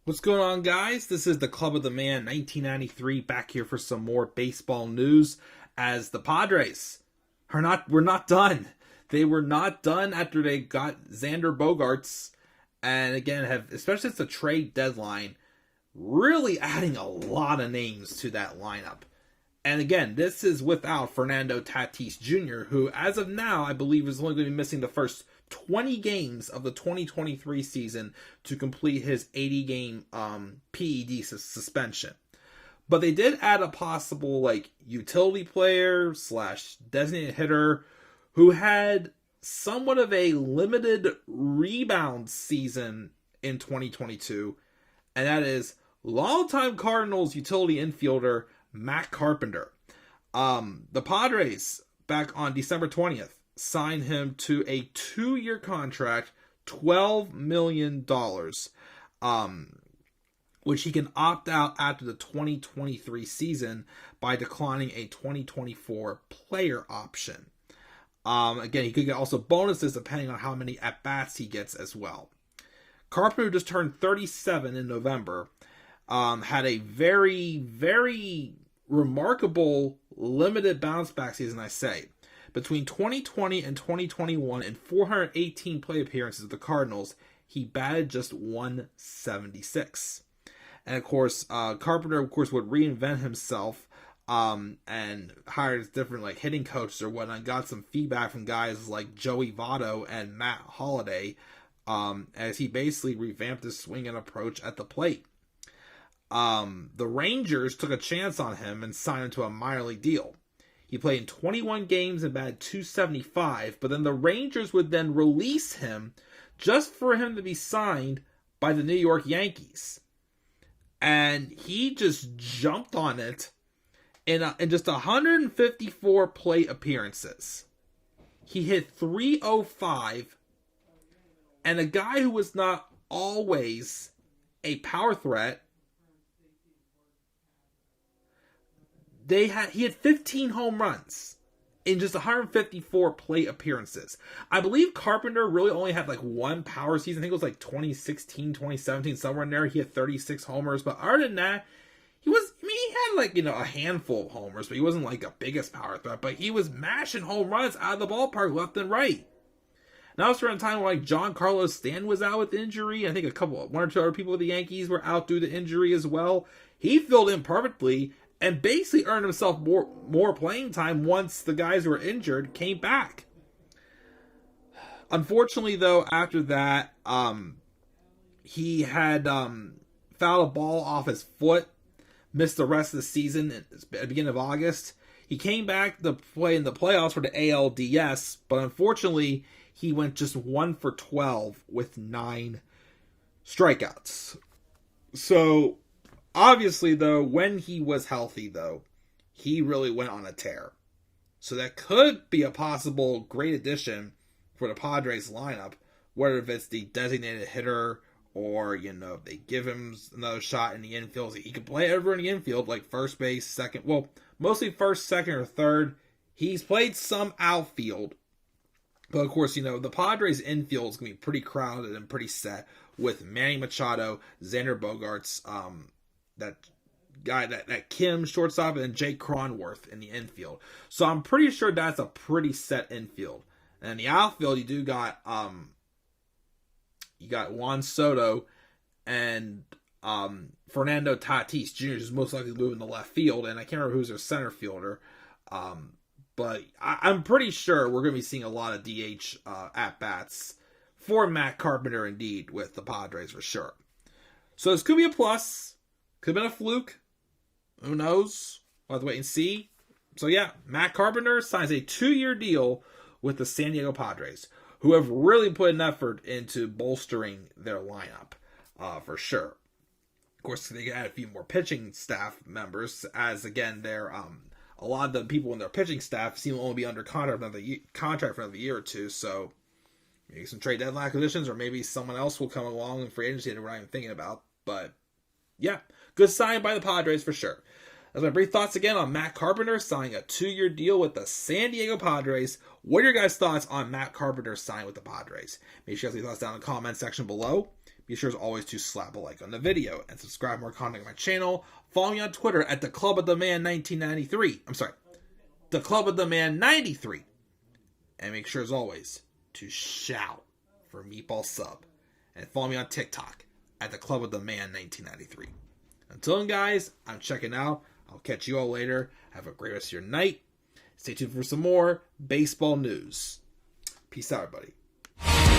What's going on, guys? This is the Club of the Man 1993 back here for some more baseball news as the Padres were not done. They were not done after they got Xander Bogaerts, and again have, especially since the trade deadline, really adding a lot of names to that lineup. And again, this is without Fernando Tatis Jr., who as of now I believe is only going to be missing the first 20 games of the 2023 season to complete his 80-game PED suspension. But they did add a possible utility player / designated hitter who had somewhat of a limited rebound season in 2022, and that is longtime Cardinals utility infielder Matt Carpenter. The Padres, back on December 20th, signed him to a 2-year contract, $12 million, which he can opt out after the 2023 season by declining a 2024 player option. Again, he could get also bonuses depending on how many at-bats he gets as well. Carpenter just turned 37 in November, had a very, very remarkable limited bounce back season, I say. Between 2020 and 2021, in 418 play appearances with the Cardinals, he batted just 176. And of course, Carpenter, would reinvent himself and hired different hitting coaches or whatnot. Got some feedback from guys like Joey Votto and Matt Holliday as he basically revamped his swing and approach at the plate. The Rangers took a chance on him and signed him to a minor league deal. He played in 21 games and batted .275, but then the Rangers would then release him just for him to be signed by the New York Yankees. And he just jumped on it in just 154 plate appearances. He hit .305, and a guy who was not always a power threat, he had 15 home runs in just 154 plate appearances. I believe Carpenter really only had one power season. I think it was 2016, 2017, somewhere in there. He had 36 homers. But other than that, he had a handful of homers, but he wasn't a biggest power threat. But he was mashing home runs out of the ballpark left and right. Now it's around time where Giancarlo Stanton was out with injury. I think one or two other people with the Yankees were out due to injury as well. He filled in perfectly and basically earned himself more playing time once the guys who were injured came back. Unfortunately, though, after that, he had fouled a ball off his foot, missed the rest of the season at the beginning of August. He came back to play in the playoffs for the ALDS, but unfortunately, he went just 1 for 12 with 9 strikeouts. So, obviously, though, when he was healthy, though, he really went on a tear. So that could be a possible great addition for the Padres lineup, whether if it's the designated hitter or, if they give him another shot in the infield. He can play everywhere in the infield, like first base, second, mostly first, second, or third. He's played some outfield. But, of course, the Padres infield is going to be pretty crowded and pretty set with Manny Machado, Xander Bogaerts, that guy, that Kim shortstop, and Jake Cronworth in the infield. So I'm pretty sure that's a pretty set infield. And in the outfield, you got Juan Soto and Fernando Tatis Jr., who's most likely moving to left field, and I can't remember who's their center fielder. But I'm pretty sure we're going to be seeing a lot of DH at-bats for Matt Carpenter, indeed, with the Padres for sure. So this could be a plus. Could have been a fluke. Who knows? We'll have to wait and see. So yeah, Matt Carpenter signs a 2-year deal with the San Diego Padres, who have really put an effort into bolstering their lineup, for sure. Of course, they add a few more pitching staff members, as again, they're a lot of the people in their pitching staff seem to only be under contract for another year or two. So maybe some trade deadline acquisitions, or maybe someone else will come along in free agency that we're not even thinking about. But yeah, good sign by the Padres for sure. That's my brief thoughts again on Matt Carpenter signing a 2-year deal with the San Diego Padres. What are your guys' thoughts on Matt Carpenter signing with the Padres? Make sure you guys leave thoughts down in the comment section below. be sure as always to slap a like on the video and subscribe more content on my channel. Follow me on Twitter at the Club of the Man 1993. I'm sorry, the Club of the Man 93. And make sure as always to shout for Meatball Sub. And follow me on TikTok at the Club of the Man 1993. Until then, guys, I'm checking out. I'll catch you all later. Have a great rest of your night. Stay tuned for some more baseball news. Peace out, everybody.